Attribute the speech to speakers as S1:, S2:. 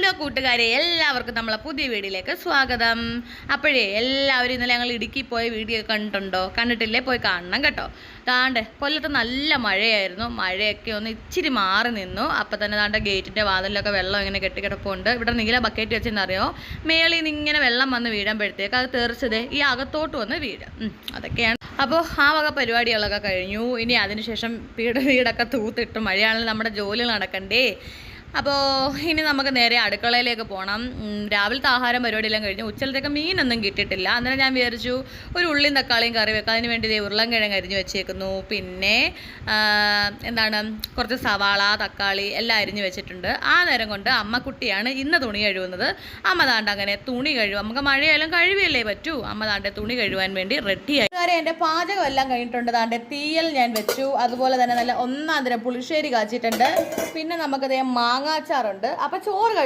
S1: Hello കൂട്ടുകാരെ, എല്ലാവർക്കും നമ്മളെ പുതിയ വീഡിയോയിലേക്ക് സ്വാഗതം. അപ്പോഴേ എല്ലാവരും ഇന്നലെ ഞങ്ങൾ ഇടുക്കി പോയ വീഡിയോ കണ്ടിട്ടുണ്ടോ? കണ്ടിട്ടില്ലേ? പോയി കാണണം കേട്ടോ. താണ്ടെ കൊല്ലത്ത് നല്ല മഴയായിരുന്നു. മഴയൊക്കെ ഒന്ന് ഇച്ചിരി മാറി നിന്നു. അപ്പം തന്നെ താണ്ടെ ഗേറ്റിൻ്റെ വാതിലൊക്കെ വെള്ളം ഇങ്ങനെ കെട്ടിക്കിടപ്പുണ്ട്. ഇവിടെ നീല ബക്കറ്റ് വെച്ചെന്നറിയോ, മേളിൽ നിന്ന് ഇങ്ങനെ വെള്ളം വന്ന് വീഴുമ്പോഴത്തേക്ക് അത് തെറിച്ചത് ഈ അകത്തോട്ട് വന്ന് വീഴും. അതൊക്കെയാണ്. അപ്പോൾ ആ വക പരിപാടികളൊക്കെ കഴിഞ്ഞു. ഇനി അതിനുശേഷം വീടൊക്കെ തൂത്തിട്ട് മഴയാണെങ്കിൽ നമ്മുടെ ജോലികൾ നടക്കണ്ടേ. അപ്പോൾ ഇനി നമുക്ക് നേരെ അടുക്കളയിലേക്ക് പോകണം. രാവിലത്തെ ആഹാരം പരിപാടിയെല്ലാം കഴിഞ്ഞു. ഉച്ചലത്തേക്ക് മീനൊന്നും കിട്ടിയിട്ടില്ല. അന്നേരം ഞാൻ വിചാരിച്ചു ഒരു ഉള്ളിയും തക്കാളിയും കറി വെക്കാം. അതിന് വേണ്ടി ഉരുളൻകിഴങ്ങ് അരിഞ്ഞ് വെച്ചേക്കുന്നു. പിന്നെ കുറച്ച് സവാള, തക്കാളി എല്ലാം അരിഞ്ഞ് വെച്ചിട്ടുണ്ട്. ആ നേരം കൊണ്ട് അമ്മക്കുട്ടിയാണ് ഇന്ന് തുണി കഴുകുന്നത്. അമ്മ താണ്ട് അങ്ങനെ തുണി കഴുകും. നമുക്ക് മഴയായാലും കഴുകിയല്ലേ പറ്റൂ. അമ്മ താണ്ടെ തുണി കഴുകാൻ വേണ്ടി റെഡിയായി. എൻ്റെ പാചകം എല്ലാം കഴിഞ്ഞിട്ടുണ്ട്. താണ്ടെ തീയൽ ഞാൻ വെച്ചു. അതുപോലെ തന്നെ നല്ല ഒന്നാം തരം പുളിശ്ശേരി കാച്ചിട്ടുണ്ട്. പിന്നെ നമുക്കതേ മാങ്ങാച്ചാറുണ്ട്. അപ്പം ചോറ്